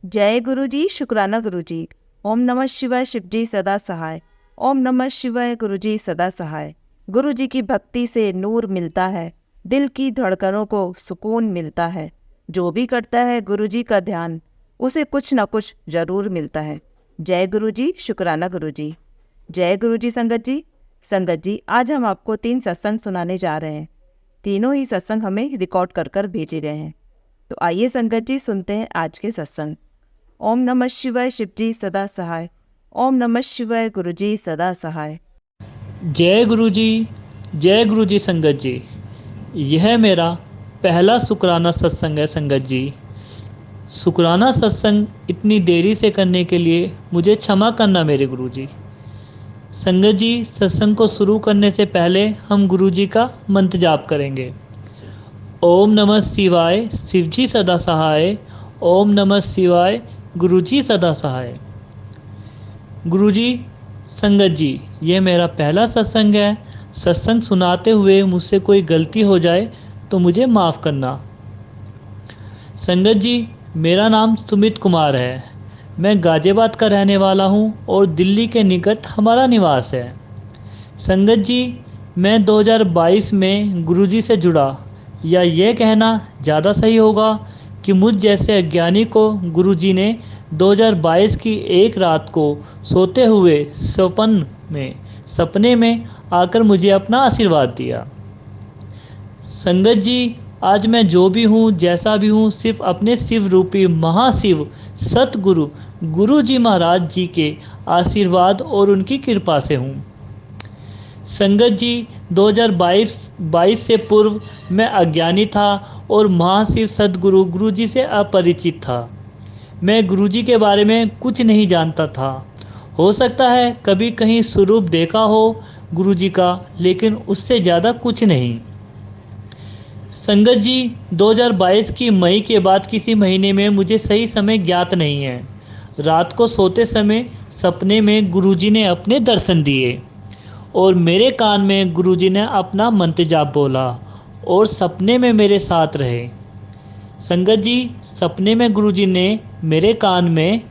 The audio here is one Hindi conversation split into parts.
जय गुरु जी, शुक्राना गुरु जी। ओम नमः शिवाय, शिव जी सदा सहाय। ओम नमः शिवाय, गुरु जी सदा सहाय। गुरु जी की भक्ति से नूर मिलता है, दिल की धड़कनों को सुकून मिलता है। जो भी करता है गुरु जी का ध्यान, उसे कुछ न कुछ जरूर मिलता है। जय गुरु जी, शुक्राना गुरु जी। जय गुरु जी संगत जी। संगत जी, आज हम आपको 3 सत्संग सुनाने जा रहे हैं। तीनों ही सत्संग हमें रिकॉर्ड कर कर भेजे गए हैं। तो आइए संगत जी, सुनते हैं आज के सत्संग। ओम नमः शिवाय, शिव जी सदा सहाय। ओम नमः शिवाय, गुरु जी सदा सहाय। जय गुरु जी संगत जी। यह मेरा पहला शुक्राना सत्संग है संगत जी। शुक्राना सत्संग इतनी देरी से करने के लिए मुझे क्षमा करना मेरे गुरु जी। संगत जी, सत्संग को शुरू करने से पहले हम गुरु जी का मंत्र जाप करेंगे। ओम नमः शिवाय, शिव जी सदा सहाय। ओम नमः शिवाय, गुरु जी सदा सहाय। गुरुजी, संगत जी, यह मेरा पहला सत्संग है। सत्संग सुनाते हुए मुझसे कोई गलती हो जाए तो मुझे माफ़ करना। संगत जी, मेरा नाम सुमित कुमार है। मैं गाज़ियाबाद का रहने वाला हूँ और दिल्ली के निकट हमारा निवास है। संगत जी, मैं 2022 में गुरुजी से जुड़ा, या यह कहना ज़्यादा सही होगा कि मुझ जैसे अज्ञानी को गुरुजी ने 2022 की एक रात को सोते हुए सपने में आकर मुझे अपना आशीर्वाद दिया। संगत जी, आज मैं जो भी हूँ, जैसा भी हूँ, सिर्फ अपने शिव रूपी महाशिव सतगुरु गुरु जी महाराज जी के आशीर्वाद और उनकी कृपा से हूँ। संगत जी, 2022 से पूर्व मैं अज्ञानी था और महाशिव सदगुरु गुरुजी से अपरिचित था। मैं गुरुजी के बारे में कुछ नहीं जानता था। हो सकता है कभी कहीं स्वरूप देखा हो गुरुजी का, लेकिन उससे ज़्यादा कुछ नहीं। संगत जी, 2022 की मई के बाद किसी महीने में मुझे सही समय ज्ञात नहीं है। रात को सोते समय सपने में गुरुजी ने अपने दर्शन दिए और मेरे कान में गुरुजी ने अपना मंत्र जाप बोला और सपने में मेरे साथ रहे। संगत जी, सपने में गुरुजी ने मेरे कान में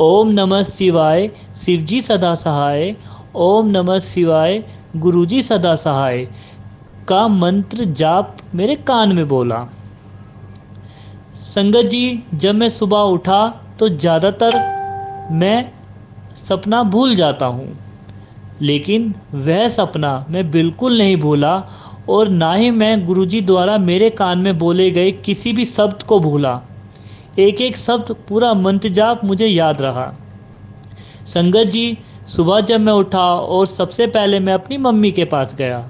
ओम नमः शिवाय, शिव जी सदा सहाय, ओम नमः शिवाय, गुरुजी सदा सहाय का मंत्र जाप मेरे कान में बोला। संगत जी, जब मैं सुबह उठा तो ज़्यादातर मैं सपना भूल जाता हूँ, लेकिन वह सपना मैं बिल्कुल नहीं भूला और ना ही मैं गुरुजी द्वारा मेरे कान में बोले गए किसी भी शब्द को भूला। एक एक शब्द, पूरा मंत्र जाप मुझे याद रहा। संगत जी, सुबह जब मैं उठा और सबसे पहले मैं अपनी मम्मी के पास गया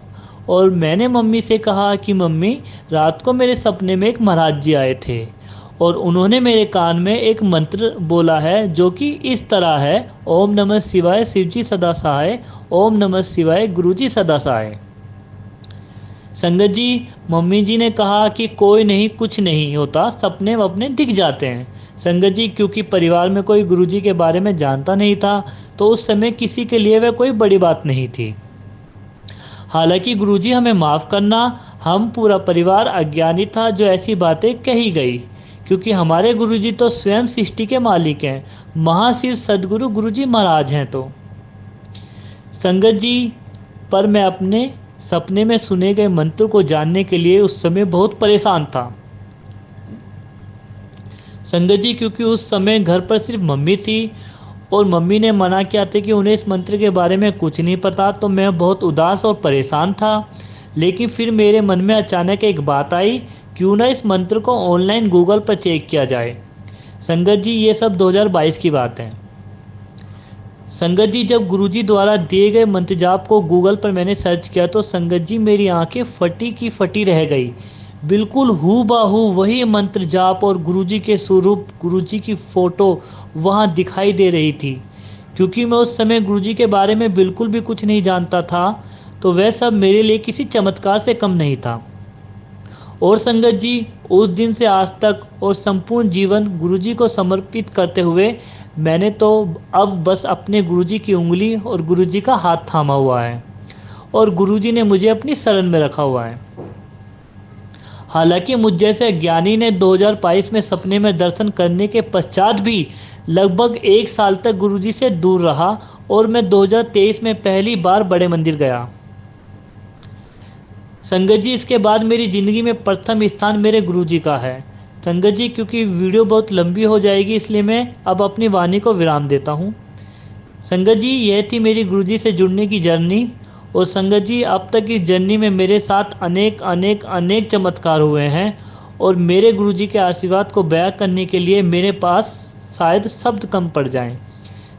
और मैंने मम्मी से कहा कि मम्मी, रात को मेरे सपने में एक महाराज जी आए थे और उन्होंने मेरे कान में एक मंत्र बोला है जो कि इस तरह है, ओम नमः शिवाय, शिव जी सदा सहाय, ओम नमः शिवाय, गुरु जी सदा सहाय। संगत जी, मम्मी जी ने कहा कि कोई नहीं, कुछ नहीं होता, सपने वपने दिख जाते हैं। संगत जी, क्योंकि परिवार में कोई गुरुजी के बारे में जानता नहीं था तो उस समय किसी के लिए वह कोई बड़ी बात नहीं थी। हालांकि गुरुजी, हमें माफ़ करना, हम पूरा परिवार अज्ञानी था जो ऐसी बातें कही गई, क्योंकि हमारे गुरुजी तो स्वयं सृष्टि के मालिक हैं, महाशिव सदगुरु गुरुजी महाराज हैं। तो संगत जी, पर मैं अपने सपने में सुने गए मंत्र को जानने के लिए उस समय बहुत परेशान था। संगत जी, क्योंकि उस समय घर पर सिर्फ मम्मी थी और मम्मी ने मना किया था कि उन्हें इस मंत्र के बारे में कुछ नहीं पता, तो मैं बहुत उदास और परेशान था। लेकिन फिर मेरे मन में अचानक एक बात आई, क्यों ना इस मंत्र को ऑनलाइन गूगल पर चेक किया जाए। संगत जी, ये सब 2022 की बात है। संगत जी, जब गुरुजी द्वारा दिए गए मंत्र जाप को गूगल पर मैंने सर्च किया तो संगत जी, मेरी आंखें फटी की फटी रह गई। बिल्कुल हूबहू वही मंत्र जाप और गुरुजी के स्वरूप, गुरुजी की फ़ोटो वहाँ दिखाई दे रही थी। क्योंकि मैं उस समय गुरुजी के बारे में बिल्कुल भी कुछ नहीं जानता था, तो वह सब मेरे लिए किसी चमत्कार से कम नहीं था। और संगत जी, उस दिन से आज तक और संपूर्ण जीवन गुरुजी को समर्पित करते हुए मैंने तो अब बस अपने गुरुजी की उंगली और गुरुजी का हाथ थामा हुआ है और गुरुजी ने मुझे अपनी शरण में रखा हुआ है। हालांकि मुझ जैसे ज्ञानी ने 2022 में सपने में दर्शन करने के पश्चात भी लगभग 1 साल तक गुरुजी से दूर रहा और मैं 2023 में पहली बार बड़े मंदिर गया। संगत जी, इसके बाद मेरी ज़िंदगी में प्रथम स्थान मेरे गुरुजी का है। संगत जी, क्योंकि वीडियो बहुत लंबी हो जाएगी इसलिए मैं अब अपनी वाणी को विराम देता हूँ। संगत जी, यह थी मेरी गुरुजी से जुड़ने की जर्नी। और संगत जी, अब तक इस जर्नी में मेरे साथ अनेक अनेक अनेक चमत्कार हुए हैं और मेरे गुरुजी के आशीर्वाद को बयां करने के लिए मेरे पास शायद शब्द कम पड़ जाएं।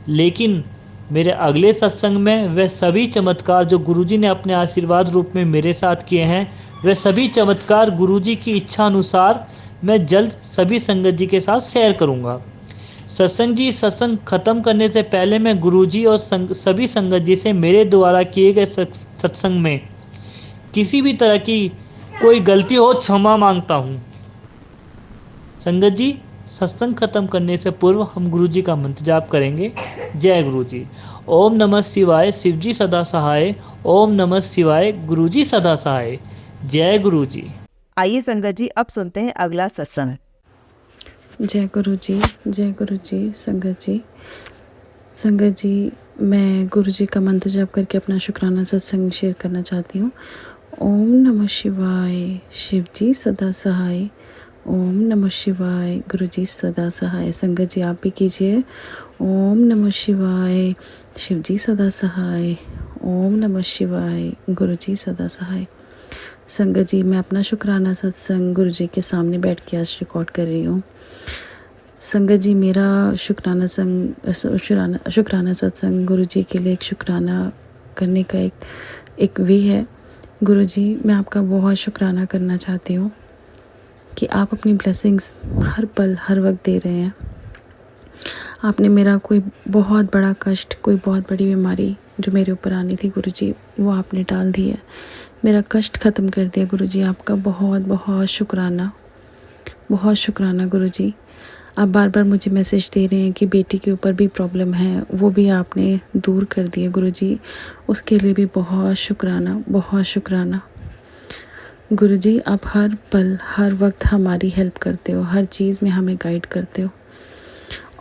लेकिन मेरे अगले सत्संग में वह सभी चमत्कार जो गुरुजी ने अपने आशीर्वाद रूप में मेरे साथ किए हैं, वह सभी चमत्कार गुरुजी की इच्छा अनुसार मैं जल्द सभी संगत जी के साथ शेयर करूंगा। सत्संग जी, सत्संग खत्म करने से पहले मैं गुरुजी और सभी संगत जी से मेरे द्वारा किए गए सत्संग में किसी भी तरह की कोई गलती हो क्षमा मांगता हूँ। संगत जी, सत्संग खत्म करने से पूर्व हम गुरुजी का मंत्र जाप करेंगे। जय गुरुजी। ओम नमः शिवाय, शिवजी सदा सहाय। ओम नमः शिवाय, गुरुजी सदा सहाय। जय गुरुजी। आइए संगत जी, अब सुनते हैं अगला सत्संग। जय गुरुजी, जय गुरुजी। संगत जी, मैं गुरुजी का मंत्र जाप करके अपना शुक्राना सत्संग शेयर करना चाहती हूँ। ओम नमः शिवाय, शिवजी सदा सहाय। ओम नमः शिवाय, गुरुजी सदा सहाय। संगत जी, आप भी कीजिए। ओम नमः शिवाय, शिवजी सदा सहाय। ओम नमः शिवाय, गुरुजी सदा सहाय। संगत जी, मैं अपना शुक्राना सत्संग गुरुजी के सामने बैठ के आज रिकॉर्ड कर रही हूँ। संगत जी, मेरा शुक्राना सत्संग गुरुजी के लिए एक शुक्राना करने का एक वे है। गुरुजी, मैं आपका बहुत शुक्राना करना चाहती हूँ कि आप अपनी ब्लेसिंग्स हर पल हर वक्त दे रहे हैं। आपने मेरा कोई बहुत बड़ा कष्ट, कोई बहुत बड़ी बीमारी जो मेरे ऊपर आनी थी गुरुजी, वो आपने टाल दी है। मेरा कष्ट ख़त्म कर दिया गुरुजी। आपका बहुत बहुत शुक्राना, बहुत शुक्राना गुरुजी। आप बार बार मुझे मैसेज दे रहे हैं कि बेटी के ऊपर भी प्रॉब्लम है, वो भी आपने दूर कर दिए गुरुजी। उसके लिए भी बहुत शुक्राना, बहुत शुक्राना गुरुजी। आप हर पल हर वक्त हमारी हेल्प करते हो, हर चीज़ में हमें गाइड करते हो।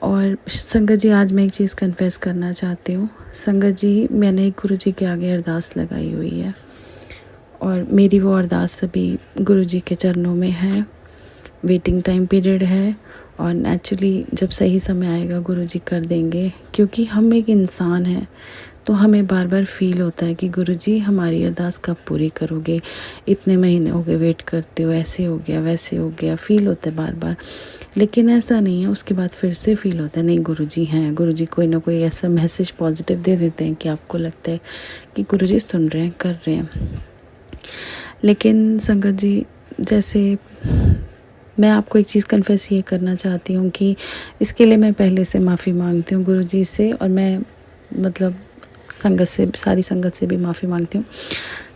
और संगत जी, आज मैं एक चीज़ कन्फेस करना चाहती हूँ। संगत जी, मैंने एक गुरुजी के आगे अरदास लगाई हुई है और मेरी वो अरदास सभी गुरुजी के चरणों में है। वेटिंग टाइम पीरियड है और नेचुरली जब सही समय आएगा गुरुजी कर देंगे, क्योंकि हम एक इंसान हैं तो हमें बार बार फील होता है कि गुरुजी हमारी अरदास कब पूरी करोगे, इतने महीने हो गए वेट करते हो, ऐसे हो गया वैसे हो गया, फील होता है बार बार। लेकिन ऐसा नहीं है, उसके बाद फिर से फील होता है नहीं गुरुजी हैं। गुरुजी कोई ना कोई ऐसा मैसेज पॉजिटिव दे देते हैं कि आपको लगता है कि गुरुजी सुन रहे हैं, कर रहे हैं। लेकिन संगत जी, जैसे मैं आपको एक चीज़ कन्फेस ये करना चाहती हूँ कि इसके लिए मैं पहले से माफ़ी मांगती हूँ गुरुजी से, और मैं मतलब संगत से, सारी संगत से भी माफ़ी मांगती हूँ।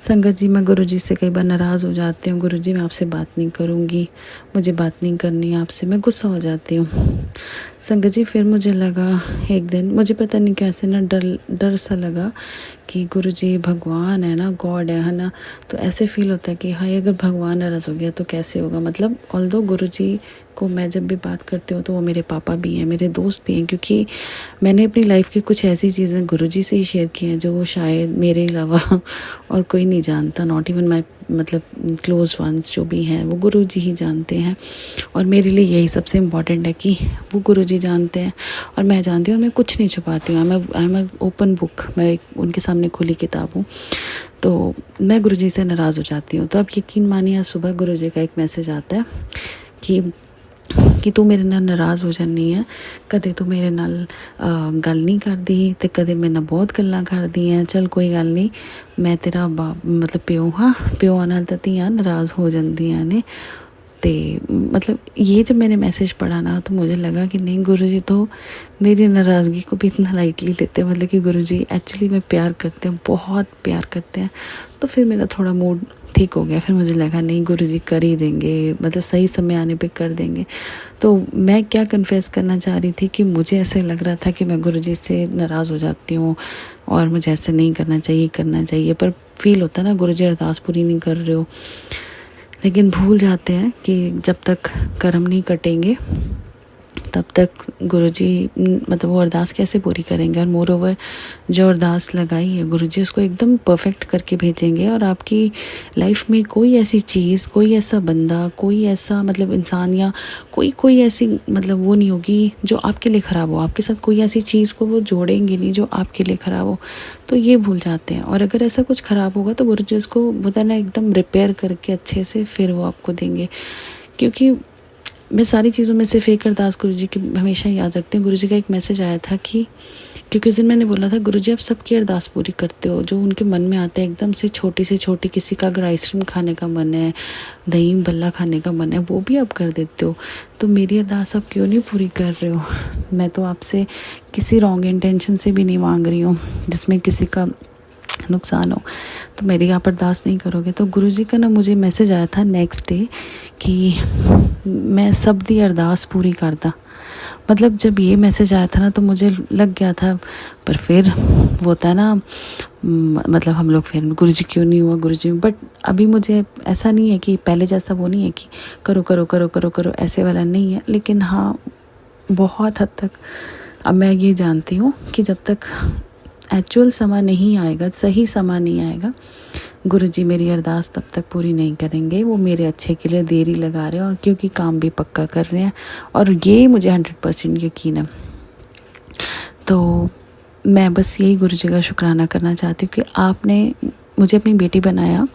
संगत जी, मैं गुरुजी से कई बार नाराज़ हो जाती हूँ। गुरुजी, मैं आपसे बात नहीं करूँगी, मुझे बात नहीं करनी है आपसे, मैं गुस्सा हो जाती हूँ। संगत जी, फिर मुझे लगा एक दिन, मुझे पता नहीं कैसे ना डर सा लगा कि गुरुजी भगवान है ना, गॉड है ना। तो ऐसे फील होता है कि हाय, अगर भगवान नाराज़ हो गया तो कैसे होगा। मतलब ऑल्दो गुरुजी को मैं जब भी बात करती हूँ तो वो मेरे पापा भी हैं, मेरे दोस्त भी हैं, क्योंकि मैंने अपनी लाइफ की कुछ ऐसी चीज़ें गुरुजी से ही शेयर की हैं जो वो शायद मेरे अलावा और कोई नहीं जानता। नॉट इवन माई मतलब क्लोज वंस जो भी हैं वो गुरुजी ही जानते हैं। और मेरे लिए यही सबसे इम्पॉर्टेंट है कि वो गुरुजी जानते हैं और मैं जानती हूँ, और मैं कुछ नहीं छुपाती हूँ। आई एम ओपन बुक, मैं उनके सामने खुली किताब हूँ। तो मैं गुरुजी से नाराज़ हो जाती हूँ। तो आप यकीन मानिए, सुबह गुरुजी का एक मैसेज आता है कि तू मेरे नाल नाराज़ हो जानी है, कदे तू मेरे नाल गल नहीं करदी ते कदे मेरे नाल बहुत गल्लां करदी है। चल कोई गल नहीं, मैं तेरा मतलब प्यो हाँ, प्यो नाल तां धीआं नाराज़ हो जांदियां ने। ते मतलब ये जब मैंने मैसेज पढ़ा ना, तो मुझे लगा कि नहीं, गुरुजी तो मेरी नाराज़गी को भी इतना लाइटली लेते हैं। मतलब कि गुरुजी एक्चुअली में प्यार करते हैं, बहुत प्यार करते हैं। तो फिर मेरा थोड़ा मूड ठीक हो गया। फिर मुझे लगा नहीं, गुरुजी कर ही देंगे, मतलब सही समय आने पे कर देंगे। तो मैं क्या कन्फेस करना चाह रही थी कि मुझे ऐसे लग रहा था कि मैं गुरुजी से नाराज़ हो जाती हूँ और मुझे ऐसे नहीं करना चाहिए, करना चाहिए। पर फील होता है ना, गुरुजी अरदास पूरी नहीं कर रहे हो। लेकिन भूल जाते हैं कि जब तक कर्म नहीं कटेंगे तब तक गुरुजी मतलब वो अरदास कैसे पूरी करेंगे। और मोर ओवर जो अरदास लगाई है गुरुजी उसको एकदम परफेक्ट करके भेजेंगे, और आपकी लाइफ में कोई ऐसी चीज़, कोई ऐसा बंदा, कोई ऐसा मतलब इंसान या कोई ऐसी मतलब वो नहीं होगी जो आपके लिए ख़राब हो। आपके साथ कोई ऐसी चीज़ को वो जोड़ेंगे नहीं जो आपके लिए ख़राब हो। तो ये भूल जाते हैं। और अगर ऐसा कुछ ख़राब होगा तो गुरुजी उसको बोलते हैं ना एकदम रिपेयर करके अच्छे से फिर वो आपको देंगे। क्योंकि मैं सारी चीज़ों में सिर्फ एक अरदास गुरुजी की हमेशा याद रखती हूँ। गुरुजी का एक मैसेज आया था कि क्योंकि उस दिन मैंने बोला था गुरुजी आप सबकी अरदास पूरी करते हो, जो उनके मन में आते हैं एकदम से छोटी, किसी का अगर आइसक्रीम खाने का मन है, दही बल्ला खाने का मन है, वो भी आप कर देते हो। तो मेरी अरदास आप क्यों नहीं पूरी कर रहे हो? मैं तो आपसे किसी रॉन्ग इंटेंशन से भी नहीं मांग रही हूँ जिसमें किसी का नुकसान हो, तो मेरी आप अरदास नहीं करोगे। तो गुरुजी का ना मुझे मैसेज आया था नेक्स्ट डे कि मैं सब दी अरदास पूरी करता। मतलब जब ये मैसेज आया था ना तो मुझे लग गया था, पर फिर वो होता है ना मतलब हम लोग फिर गुरुजी क्यों नहीं हुआ गुरुजी। बट अभी मुझे ऐसा नहीं है कि पहले जैसा वो नहीं है कि करो करो करो करो करो ऐसे वाला नहीं है। लेकिन हाँ बहुत हद तक अब मैं ये जानती हूँ कि जब तक एक्चुअल समय नहीं आएगा, सही समय नहीं आएगा, गुरुजी मेरी अरदास तब तक पूरी नहीं करेंगे। वो मेरे अच्छे के लिए देरी लगा रहे हैं, और क्योंकि काम भी पक्का कर रहे हैं, और ये मुझे 100% यकीन है। तो मैं बस यही गुरुजी का शुक्राना करना चाहती हूँ कि आपने मुझे अपनी बेटी बनाया,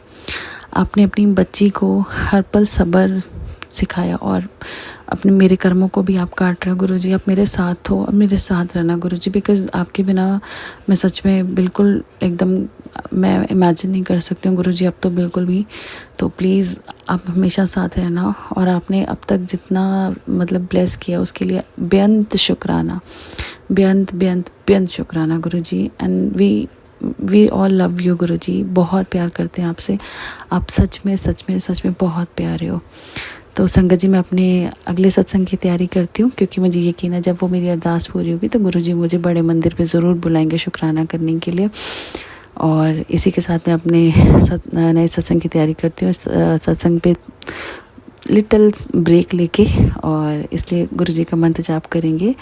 आपने अपनी बच्ची को हर पल सब्र सिखाया, और अपने मेरे कर्मों को भी आप काट रहे हो गुरुजी। आप मेरे साथ हो, अब मेरे साथ रहना गुरुजी, बिकॉज़ आपके बिना मैं सच में बिल्कुल एकदम मैं इमेजिन नहीं कर सकती हूँ गुरुजी अब तो बिल्कुल भी। तो प्लीज़ आप हमेशा साथ रहना, और आपने अब तक जितना मतलब ब्लेस किया उसके लिए बेअंत शुक्राना, बेअंत शुक्राना Guruji. And we all love you Guruji, बहुत प्यार करते हैं आपसे। आप सच में बहुत प्यारे हो। तो संगत जी मैं अपने अगले सत्संग की तैयारी करती हूँ, क्योंकि मुझे यकीन है जब वो मेरी अरदास पूरी होगी तो गुरुजी मुझे बड़े मंदिर पे ज़रूर बुलाएंगे शुक्राना करने के लिए। और इसी के साथ मैं अपने नए सत्संग की तैयारी करती हूँ। सत्संग पे लिटिल ब्रेक लेके, और इसलिए गुरुजी का मंत्र जाप करेंगे।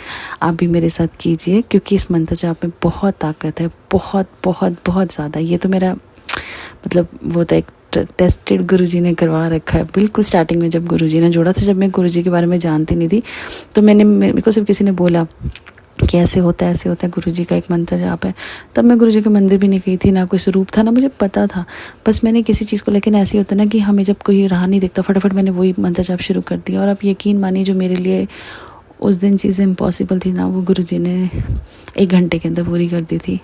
आप भी मेरे साथ कीजिए, क्योंकि इस मंत्र जाप में बहुत ताकत है, बहुत ज़्यादा। ये तो मेरा मतलब वो था एक टेस्टेड गुरुजी ने करवा रखा है। बिल्कुल स्टार्टिंग में जब गुरुजी ने जोड़ा था, जब मैं गुरुजी के बारे में जानती नहीं थी, तो मेरे को सिर्फ किसी ने बोला कि ऐसे होता है गुरुजी का एक मंत्र जाप है। तब मैं गुरुजी के मंदिर भी नहीं गई थी, ना कोई स्वरूप था, ना मुझे पता था। बस मैंने किसी चीज़ को, लेकिन ऐसे होता ना कि हमें जब कोई राह नहीं दिखता, फटाफट मैंने वही मंत्र जाप शुरू कर दिया। और आप यकीन मानिए जो मेरे लिए उस दिन चीज़ें इम्पॉसिबल थी ना, वो गुरुजी ने 1 घंटे के अंदर पूरी कर दी थी।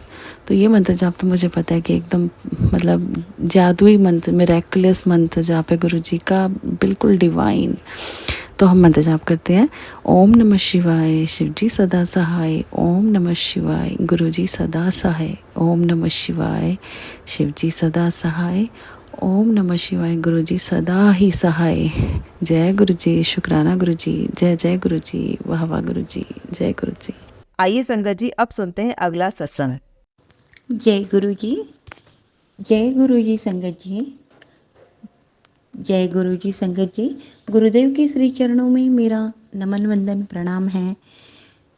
तो ये मंत्र जाप तो मुझे पता है कि एकदम मतलब जादुई मंत्र, मिरेकुलस मंत्र जाप है गुरुजी का, बिल्कुल डिवाइन। तो हम मंत्र जाप करते हैं। ओम नमः शिवाय, शिवजी सदा सहाय। ओम नमः शिवाय, गुरुजी सदा सहाय। ओम नमः शिवाय, शिवजी सदा सहाय। ओम नमः शिवाय, गुरुजी सदा ही सहाय। जय गुरुजी, शुक्राना गुरुजी, जय गुरुजी, वाह वाह गुरुजी, जय गुरुजी। आइए संगत जी अब सुनते हैं अगला सत्संग। जय गुरुजी, जय गुरुजी संगत जी, जय गुरुजी संगत जी। गुरुदेव के श्री चरणों में मेरा नमन वंदन प्रणाम है।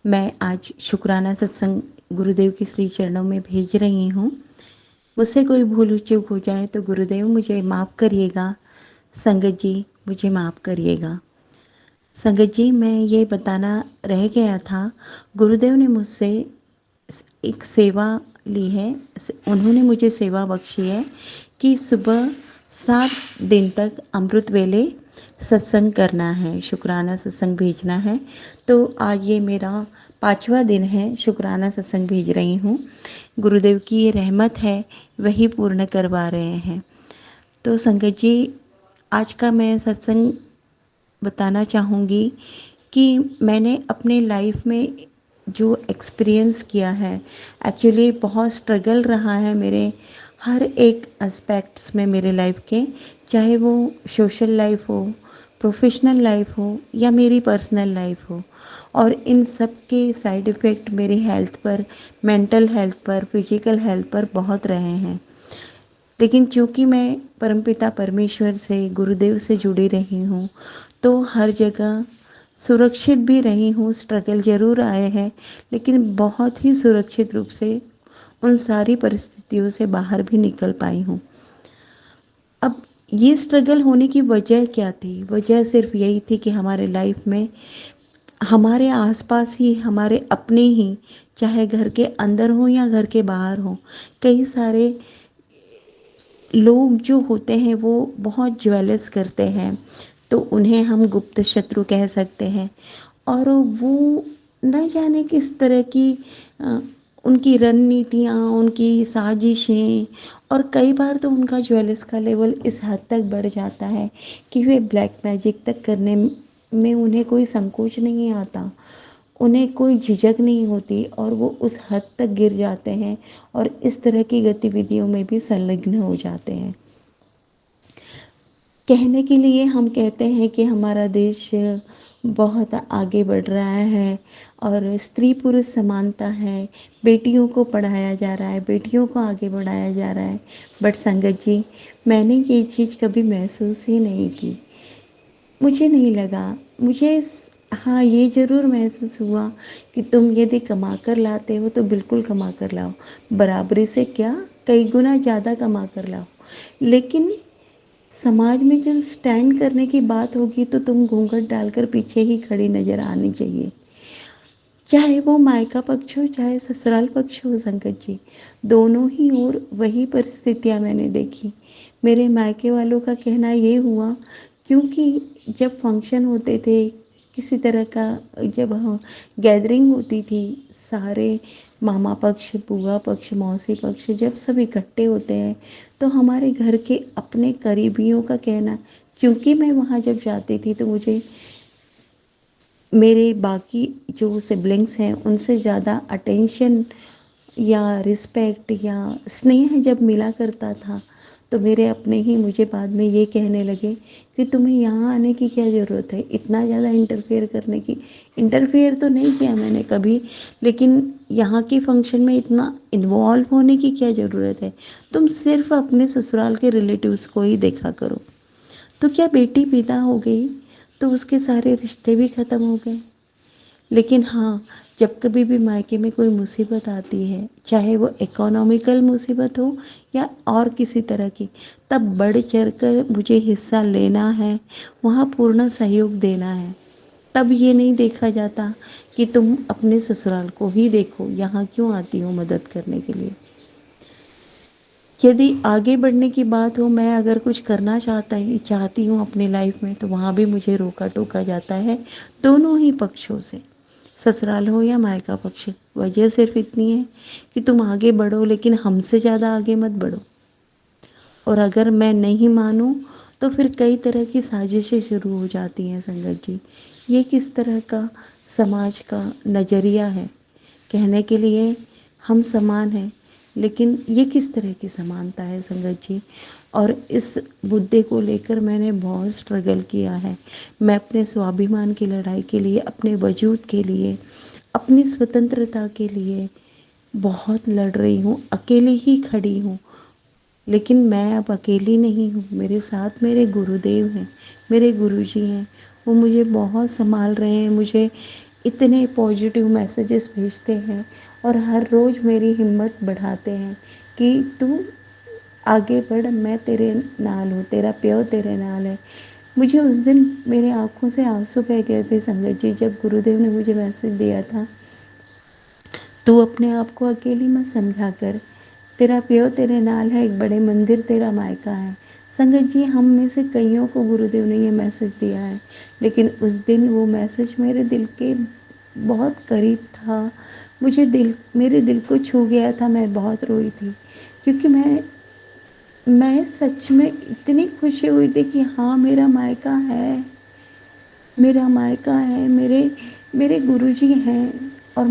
मैं आज शुक्राना सत्संग गुरुदेव के श्री चरणों में भेज रही हूँ। मुझसे कोई भूल चूक हो जाए तो गुरुदेव मुझे माफ़ करिएगा, संगत जी मुझे माफ़ करिएगा। संगत जी मैं ये बताना रह गया था, गुरुदेव ने मुझसे एक सेवा ली है, उन्होंने मुझे सेवा बख्शी है कि सुबह 7 दिन तक अमृत वेले सत्संग करना है, शुक्राना सत्संग भेजना है। तो आज ये मेरा 5वां दिन है, शुक्राना सत्संग भेज रही हूँ। गुरुदेव की ये रहमत है, वही पूर्ण करवा रहे हैं। तो संगत जी आज का मैं सत्संग बताना चाहूँगी कि मैंने अपने लाइफ में जो एक्सपीरियंस किया है, एक्चुअली बहुत स्ट्रगल रहा है मेरे हर एक एस्पेक्ट्स में मेरे लाइफ के, चाहे वो सोशल लाइफ हो, प्रोफेशनल लाइफ हो या मेरी पर्सनल लाइफ हो। और इन सब के साइड इफ़ेक्ट मेरी हेल्थ पर, मेंटल हेल्थ पर, फिजिकल हेल्थ पर बहुत रहे हैं। लेकिन चूँकि मैं परमपिता परमेश्वर से, गुरुदेव से जुड़ी रही हूँ, तो हर जगह सुरक्षित भी रही हूँ। स्ट्रगल ज़रूर आए हैं, लेकिन बहुत ही सुरक्षित रूप से उन सारी परिस्थितियों से बाहर भी निकल पाई हूँ। अब ये स्ट्रगल होने की वजह क्या थी? वजह सिर्फ़ यही थी कि हमारे लाइफ में हमारे आसपास ही, हमारे अपने ही, चाहे घर के अंदर हों या घर के बाहर हों, कई सारे लोग जो होते हैं वो बहुत ज्वेलस करते हैं, तो उन्हें हम गुप्त शत्रु कह सकते हैं। और वो न जाने किस तरह की अ, उनकी रणनीतियाँ, उनकी साजिशें, और कई बार तो उनका ज्वेलस का लेवल इस हद तक बढ़ जाता है कि वे ब्लैक मैजिक तक करने में उन्हें कोई संकोच नहीं आता, उन्हें कोई झिझक नहीं होती, और वो उस हद तक गिर जाते हैं और इस तरह की गतिविधियों में भी संलग्न हो जाते हैं। कहने के लिए हम कहते हैं कि हमारा देश बहुत आगे बढ़ रहा है और स्त्री पुरुष समानता है, बेटियों को पढ़ाया जा रहा है, बेटियों को आगे बढ़ाया जा रहा है, बट संगत जी, मैंने ये चीज़ कभी महसूस ही नहीं की। मुझे नहीं लगा, हाँ, ये ज़रूर महसूस हुआ कि तुम यदि कमा कर लाते हो तो बिल्कुल कमा कर लाओ, बराबरी से क्या, कई गुना ज़्यादा कमा कर लाओ। लेकिन समाज में जब स्टैंड करने की बात होगी तो तुम घूंघट डालकर पीछे ही खड़ी नज़र आनी चाहिए। चाहे वो मायका पक्ष हो, चाहे ससुराल पक्ष हो संगत जी, दोनों ही ओर वही परिस्थितियाँ मैंने देखी। मेरे मायके वालों का कहना ये हुआ, क्योंकि जब फंक्शन होते थे किसी तरह का, जब हाँ गैदरिंग होती थी, सारे मामा पक्ष, बुआ पक्ष, मौसी पक्ष जब सब इकट्ठे होते हैं, तो हमारे घर के अपने करीबियों का कहना, क्योंकि मैं वहाँ जब जाती थी तो मुझे मेरे बाकी जो सिबलिंग्स हैं उनसे ज़्यादा अटेंशन या रिस्पेक्ट या स्नेह जब मिला करता था, तो मेरे अपने ही मुझे बाद में ये कहने लगे कि तुम्हें यहाँ आने की क्या ज़रूरत है, इतना ज़्यादा इंटरफेयर करने की। इंटरफेयर तो नहीं किया मैंने कभी, लेकिन यहाँ के फंक्शन में इतना इन्वॉल्व होने की क्या ज़रूरत है, तुम सिर्फ अपने ससुराल के रिलेटिव्स को ही देखा करो। तो क्या बेटी पैदा हो गई तो उसके सारे रिश्ते भी ख़त्म हो गए? लेकिन हाँ, जब कभी भी मायके में कोई मुसीबत आती है, चाहे वो इकोनॉमिकल मुसीबत हो या और किसी तरह की, तब बढ़ चढ़ कर मुझे हिस्सा लेना है, वहाँ पूर्ण सहयोग देना है। तब ये नहीं देखा जाता कि तुम अपने ससुराल को ही देखो, यहाँ क्यों आती हो मदद करने के लिए। यदि आगे बढ़ने की बात हो, मैं अगर कुछ करना चाहती हूँ अपनी लाइफ में, तो वहाँ भी मुझे रोका टोका जाता है, दोनों ही पक्षों से, ससुराल हो या मायका पक्ष। वजह सिर्फ इतनी है कि तुम आगे बढ़ो, लेकिन हमसे ज़्यादा आगे मत बढ़ो। और अगर मैं नहीं मानूं तो फिर कई तरह की साजिशें शुरू हो जाती हैं संगत जी। ये किस तरह का समाज का नज़रिया है? कहने के लिए हम समान हैं, लेकिन ये किस तरह की समानता है संगत जी? और इस मुद्दे को लेकर मैंने बहुत स्ट्रगल किया है। मैं अपने स्वाभिमान की लड़ाई के लिए, अपने वजूद के लिए, अपनी स्वतंत्रता के लिए बहुत लड़ रही हूँ, अकेली ही खड़ी हूँ। लेकिन मैं अब अकेली नहीं हूँ, मेरे साथ मेरे गुरुदेव हैं, मेरे गुरुजी हैं। वो मुझे बहुत संभाल रहे हैं, मुझे इतने पॉजिटिव मैसेजेस भेजते हैं और हर रोज़ मेरी हिम्मत बढ़ाते हैं कि तू आगे बढ़, मैं तेरे नाल हूँ, तेरा प्यो तेरे नाल है। मुझे उस दिन मेरे आँखों से आंसू बह गए थे संगत जी, जब गुरुदेव ने मुझे मैसेज दिया था, तू अपने आप को अकेली मत समझा कर, तेरा प्यो तेरे नाल है, एक बड़े मंदिर तेरा मायका है। संगत जी, हम में से कईयों को गुरुदेव ने ये मैसेज दिया है, लेकिन उस दिन वो मैसेज मेरे दिल के बहुत करीब था। मेरे दिल को छू गया था। मैं बहुत रोई थी, क्योंकि मैं सच में इतनी खुशी हुई थी कि हाँ, मेरा मायका है, मेरा मायका है, मेरे मेरे गुरुजी हैं। और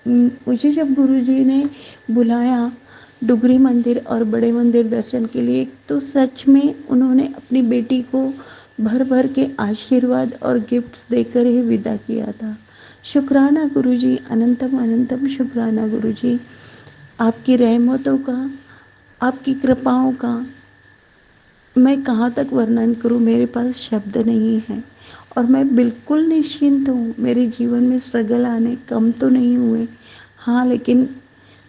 मुझे जब गुरुजी ने बुलाया डुगरी मंदिर और बड़े मंदिर दर्शन के लिए, तो सच में उन्होंने अपनी बेटी को भर भर के आशीर्वाद और गिफ्ट्स देकर ही विदा किया था। शुक्राना गुरुजी, अनंतम अनंतम शुक्राना गुरुजी। आपकी रहमतों का आपकी कृपाओं का मैं कहाँ तक वर्णन करूँ, मेरे पास शब्द नहीं है। और मैं बिल्कुल निश्चिंत हूँ, मेरे जीवन में स्ट्रगल आने कम तो नहीं हुए, हाँ, लेकिन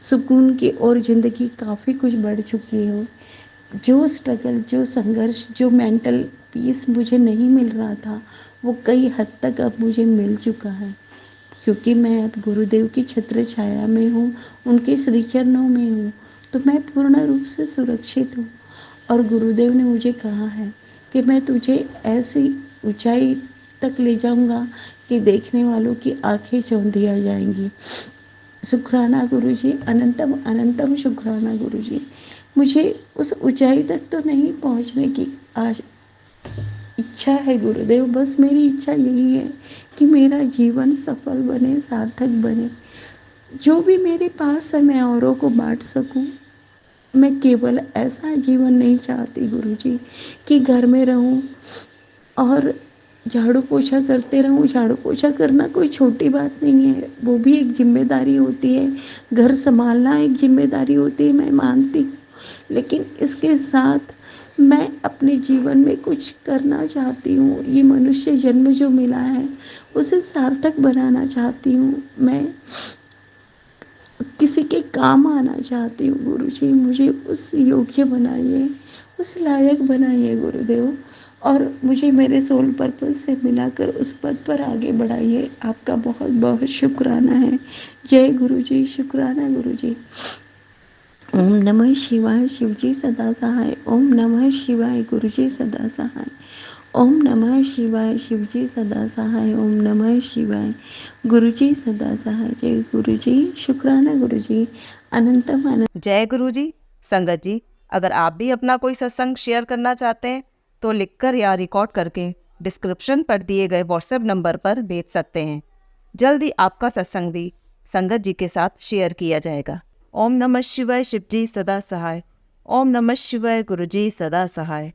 सुकून की और ज़िंदगी काफ़ी कुछ बढ़ चुकी है। जो स्ट्रगल, जो संघर्ष, जो मेंटल पीस मुझे नहीं मिल रहा था, वो कई हद तक अब मुझे मिल चुका है, क्योंकि मैं अब गुरुदेव की छत्र छाया में हूँ, उनके श्री चरणों में हूँ, तो मैं पूर्ण रूप से सुरक्षित हूँ। और गुरुदेव ने मुझे कहा है कि मैं तुझे ऐसी ऊंचाई तक ले जाऊंगा कि देखने वालों की आंखें चौंधिया जाएंगी। शुक्राना गुरुजी, अनंतम अनंतम शुक्राना गुरुजी। मुझे उस ऊंचाई तक तो नहीं पहुंचने की इच्छा है गुरुदेव, बस मेरी इच्छा यही है कि मेरा जीवन सफल बने, सार्थक बने। जो भी मेरे पास है मैं औरों को बांट सकूं। मैं केवल ऐसा जीवन नहीं चाहती गुरुजी कि घर में रहूं और झाड़ू पोछा करते रहूं। झाड़ू पोछा करना कोई छोटी बात नहीं है, वो भी एक जिम्मेदारी होती है। घर संभालना एक जिम्मेदारी होती है, मैं मानती हूँ। लेकिन इसके साथ मैं अपने जीवन में कुछ करना चाहती हूँ। ये मनुष्य जन्म जो मिला है उसे सार्थक बनाना चाहती हूँ। मैं किसी के काम आना चाहती हूँ गुरुजी, मुझे उस योग्य बनाइए, उस लायक बनाइए गुरुदेव, और मुझे मेरे सोल पर्पस से मिलाकर उस पद पर आगे बढ़ाइए। आपका बहुत बहुत शुक्राना है। जय गुरुजी, शुक्राना गुरुजी। ओम नमः शिवाय, शिवजी सदा सहाय। ओम नमः शिवाय, गुरुजी सदा सहाय। ओम नमः शिवाय, शिवजी सदा सहाय। ओम नमः शिवाय, गुरुजी सदा सहाय। जय गुरुजी, शुक्राना गुरुजी, अनंतम अनंत। जय गुरु जी। संगत जी, अगर आप भी अपना कोई सत्संग शेयर करना चाहते हैं तो लिखकर या रिकॉर्ड करके डिस्क्रिप्शन पर दिए गए व्हाट्सएप नंबर पर भेज सकते हैं। जल्द ही आपका सत्संग भी संगत जी के साथ शेयर किया जाएगा। ओम नमः शिवाय, शिवजी सदा सहाय। ओम नमः शिवाय, गुरुजी सदा सहाय।